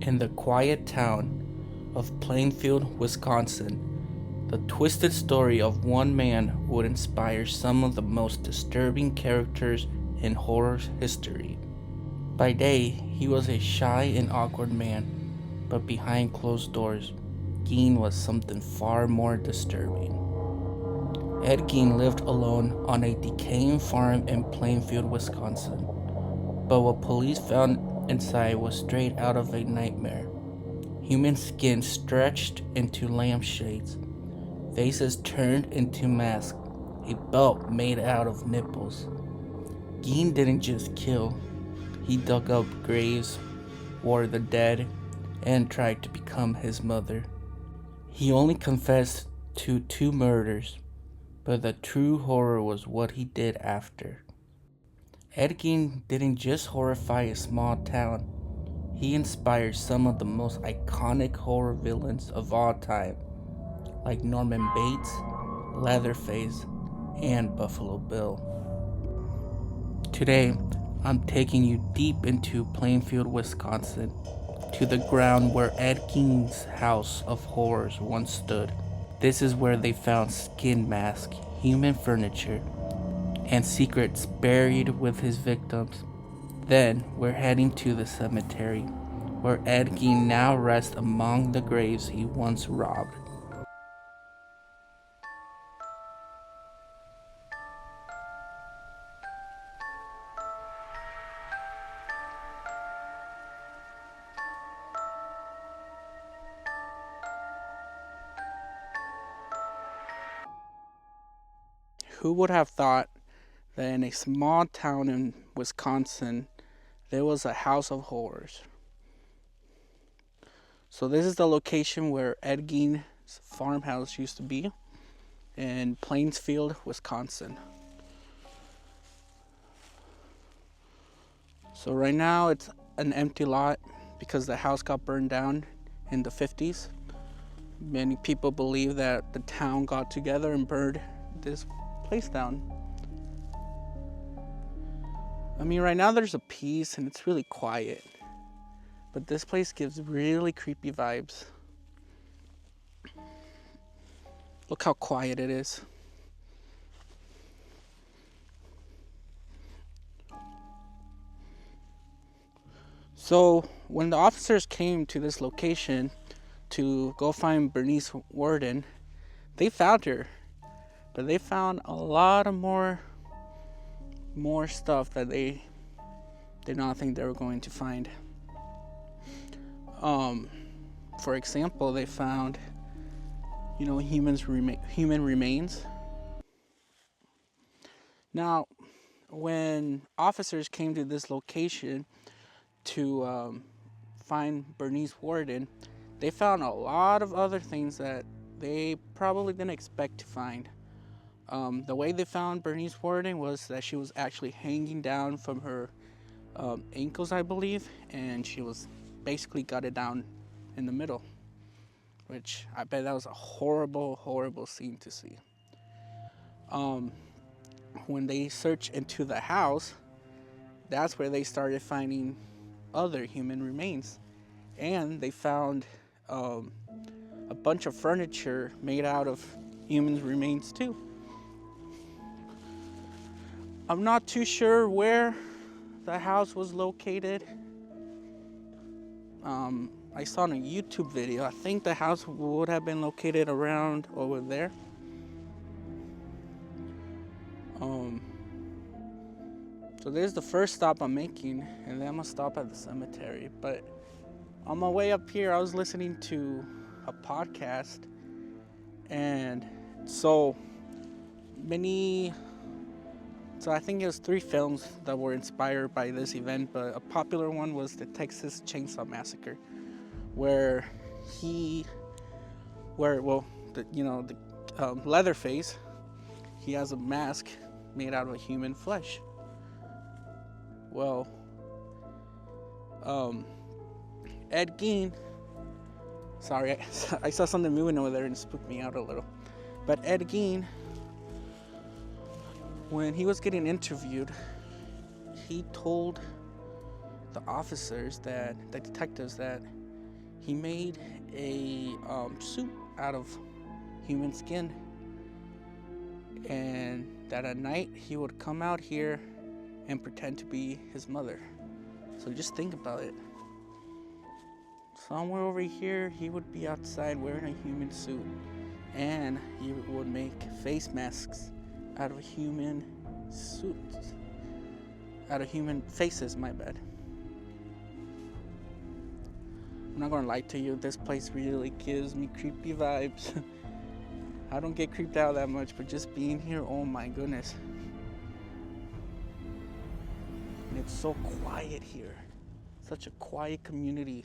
In the quiet town of Plainfield, Wisconsin, the twisted story of one man would inspire some of the most disturbing characters in horror history. By day, he was a shy and awkward man, but behind closed doors, Gein was something far more disturbing. Ed Gein lived alone on a decaying farm in Plainfield, Wisconsin, but what police found inside was straight out of a nightmare. Human skin stretched into lampshades, faces turned into masks, a belt made out of nipples. Gein didn't just kill, he dug up graves, wore the dead, and tried to become his mother. He only confessed to 2 murders, but the true horror was what he did after. Ed Gein didn't just horrify a small town, he inspired some of the most iconic horror villains of all time, like Norman Bates, Leatherface, and Buffalo Bill. Today, I'm taking you deep into Plainfield, Wisconsin, to the ground where Ed Gein's house of horrors once stood. This is where they found skin masks, human furniture, and secrets buried with his victims. Then we're heading to the cemetery, where Ed Gein now rests among the graves he once robbed. Who would have thought that in a small town in Wisconsin, there was a house of horrors? So this is the location where Ed Gein's farmhouse used to be in Plainfield, Wisconsin. So right now it's an empty lot because the house got burned down in the 50s. Many people believe that the town got together and burned this place down. I mean, right now there's a peace and it's really quiet, but this place gives really creepy vibes. Look how quiet it is. So when the officers came to this location to go find Bernice Worden, they found her, but they found a lot of more stuff that they did not think they were going to find. For example, they found, human remains. Now, when officers came to this location to find Bernice Worden, they found a lot of other things that they probably didn't expect to find. The way they found Bernice Worden was that she was actually hanging down from her ankles, I believe, and she was basically gutted down in the middle, which I bet that was a horrible, horrible scene to see. When they searched into the house, that's where they started finding other human remains, and they found a bunch of furniture made out of human remains too. I'm not too sure where the house was located. I saw in a YouTube video, I think the house would have been located around over there. So this is the first stop I'm making, and then I'm gonna stop at the cemetery. But on my way up here, I was listening to a podcast, and so I think it was 3 films that were inspired by this event, but a popular one was the Texas Chainsaw Massacre, where Leatherface, he has a mask made out of human flesh. Well, Ed Gein, sorry, I saw something moving over there and it spooked me out a little. But Ed Gein, when he was getting interviewed, he told the detectives that he made a suit out of human skin, and that at night he would come out here and pretend to be his mother. So just think about it. Somewhere over here, he would be outside wearing a human suit, and he would make face masks out of human suits, out of human faces, my bad. I'm not gonna lie to you, this place really gives me creepy vibes. I don't get creeped out that much, but just being here, oh my goodness. And it's so quiet here. Such a quiet community.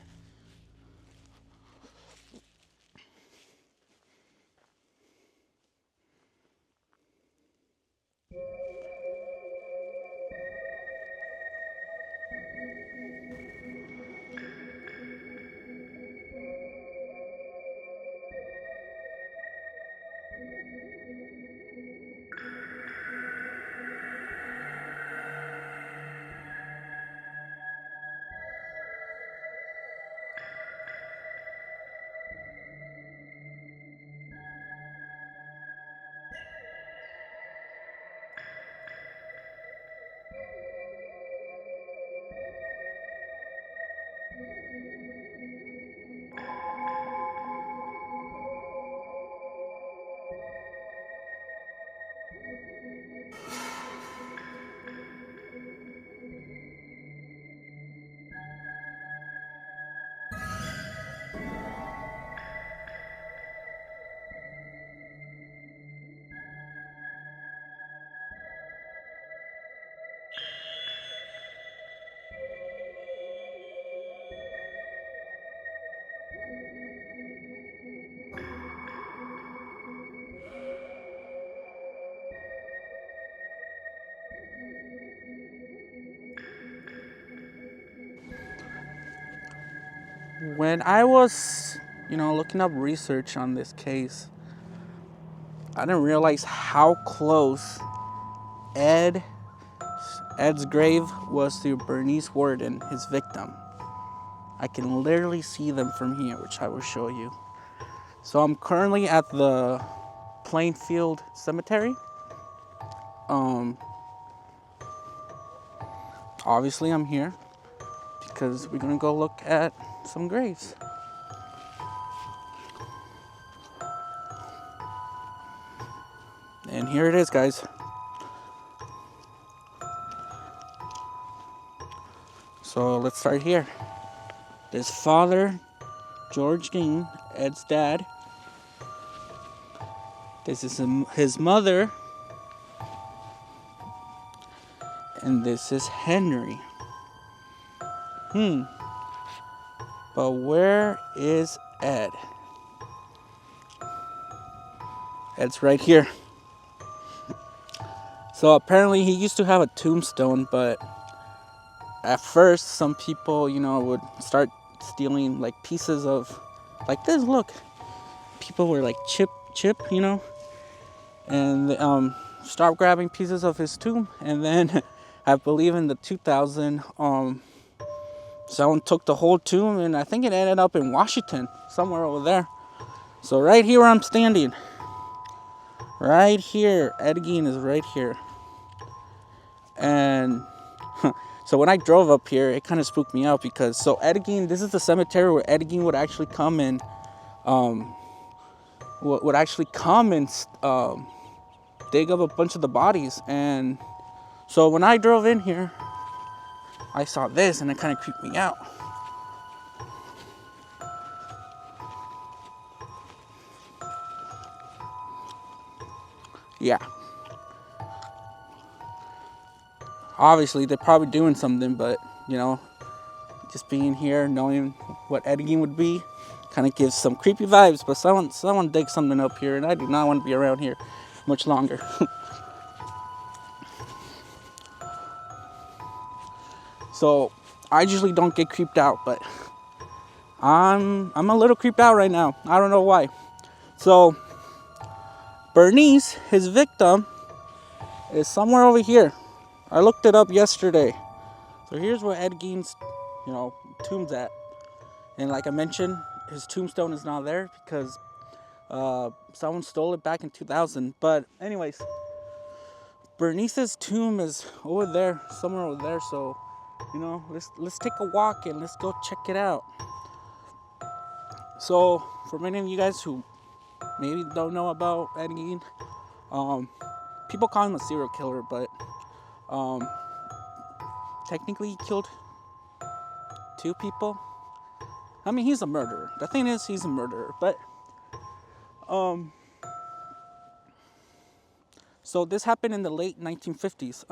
When I was, looking up research on this case, I didn't realize how close Ed's grave was to Bernice Worden, his victim. I can literally see them from here, which I will show you. So I'm currently at the Plainfield Cemetery. Obviously I'm here because we're gonna go look at some graves. And here it is, guys. So let's start here. This father, George Gein, Ed's dad. This is his mother. And this is Henry. But where is Ed? Ed's right here. So apparently he used to have a tombstone, but at first some people, would start stealing like pieces of, like this, look. People were like chip, and start grabbing pieces of his tomb. And then I believe in the 2000, someone took the whole tomb, and I think it ended up in Washington, somewhere over there. So right here where I'm standing, right here, Ed Gein is right here. And so when I drove up here, it kind of spooked me out because, so Ed Gein, this is the cemetery where Ed Gein would actually come and, dig up a bunch of the bodies. And so when I drove in here, I saw this and it kind of creeped me out. Yeah. Obviously, they're probably doing something, but, just being here, knowing what Ed Gein would be, kind of gives some creepy vibes. But someone digs something up here, and I do not want to be around here much longer. So I usually don't get creeped out, but I'm a little creeped out right now. I don't know why. So Bernice, his victim, is somewhere over here. I looked it up yesterday. So here's where Ed Gein's, tomb's at. And like I mentioned, his tombstone is not there because someone stole it back in 2000. But anyways, Bernice's tomb is over there, somewhere over there. So, you know, let's take a walk and let's go check it out. So, for many of you guys who maybe don't know about Ed Gein, people call him a serial killer, but technically he killed 2 people. I mean, he's a murderer. The thing is, he's a murderer. But so this happened in the late 1950s.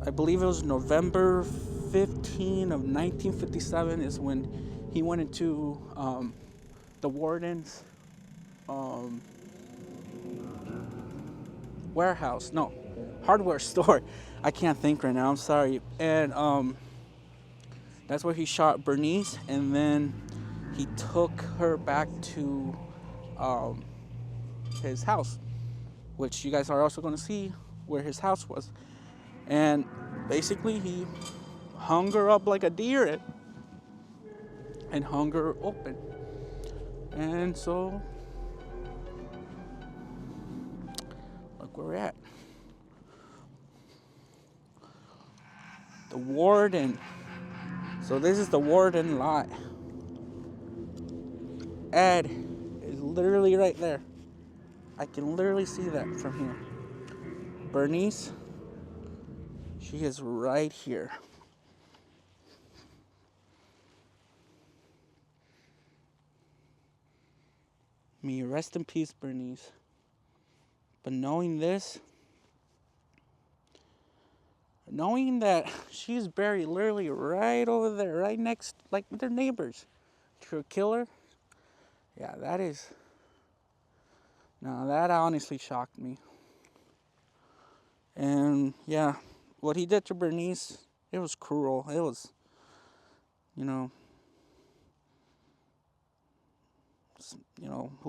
I believe it was November 15 of 1957 is when he went into the Warden's warehouse. No, hardware store. I can't think right now. I'm sorry. And that's where he shot Bernice, and then he took her back to his house, which you guys are also going to see where his house was. And basically he hung her up like a deer and hung her open. And so look where we're at. The Worden. So this is the Worden lot. Ed is literally right there. I can literally see that from here. Bernice, she is right here. May you rest in peace, Bernice. But knowing this, knowing that she's buried literally right over there, right next, like their neighbors, to a killer, yeah, that honestly shocked me. And yeah, what he did to Bernice, it was cruel. It was, who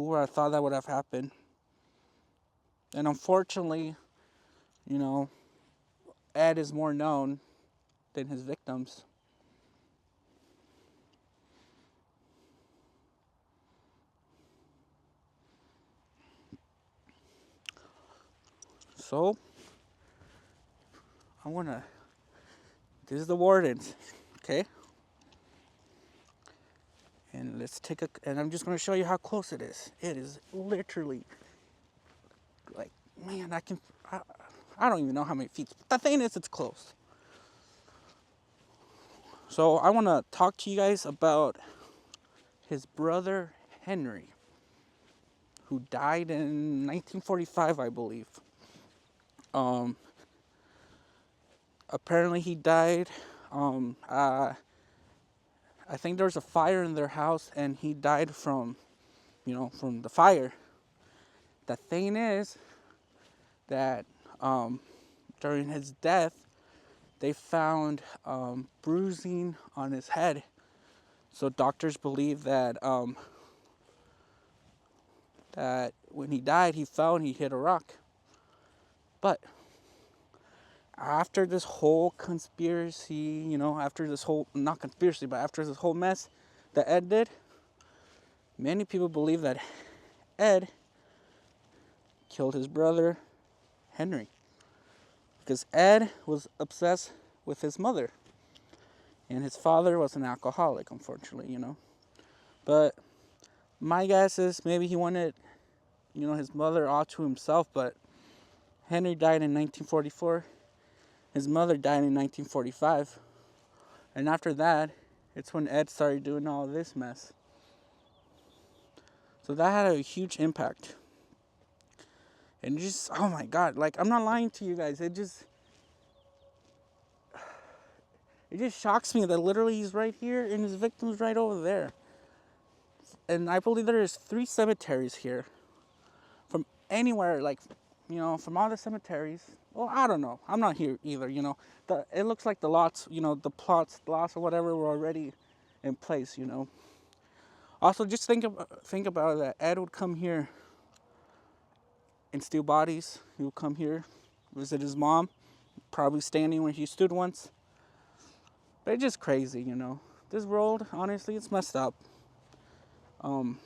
would have thought that would have happened? And unfortunately, Ed is more known than his victims. So, this is the Wardens, okay? And and I'm just gonna show you how close it is. It is literally, like, man, I don't even know how many feet. But the thing is, it's close. So I wanna talk to you guys about his brother, Henry, who died in 1945, I believe. Apparently he died, I think there was a fire in their house and he died from the fire. The thing is that during his death, they found bruising on his head. So doctors believe that that when he died, he fell and he hit a rock. But after this whole conspiracy, after this whole, not conspiracy, but after this whole mess that Ed did, many people believe that Ed killed his brother, Henry. Because Ed was obsessed with his mother. And his father was an alcoholic, unfortunately, But my guess is maybe he wanted, his mother all to himself, but Henry died in 1944. His mother died in 1945. And after that, it's when Ed started doing all this mess. So that had a huge impact. And just, oh my God, like, I'm not lying to you guys. It just shocks me that literally he's right here and his victim's right over there. And I believe there is 3 cemeteries here. From anywhere, like, from all the cemeteries. Well, I don't know. I'm not here either, It looks like the lots, the lots or whatever were already in place, Also, just think about that. Ed would come here and steal bodies. He would come here, visit his mom, probably standing where he stood once. But it's just crazy, This world, honestly, it's messed up. Um,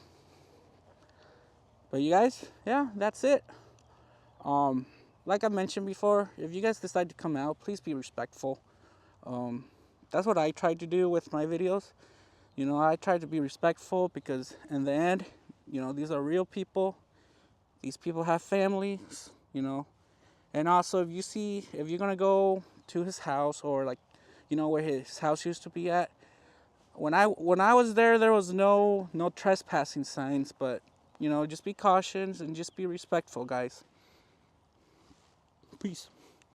but you guys, yeah, that's it. Um, like I mentioned before, if you guys decide to come out, please be respectful. Um, that's what I tried to do with my videos. You know, I tried to be respectful because in the end, you know, these are real people. These people have families, you know. And also, if you're gonna go to his house, or like, you know, where his house used to be at. When I was there, there was no trespassing signs, but you know, just be cautious and just be respectful, guys. Peace.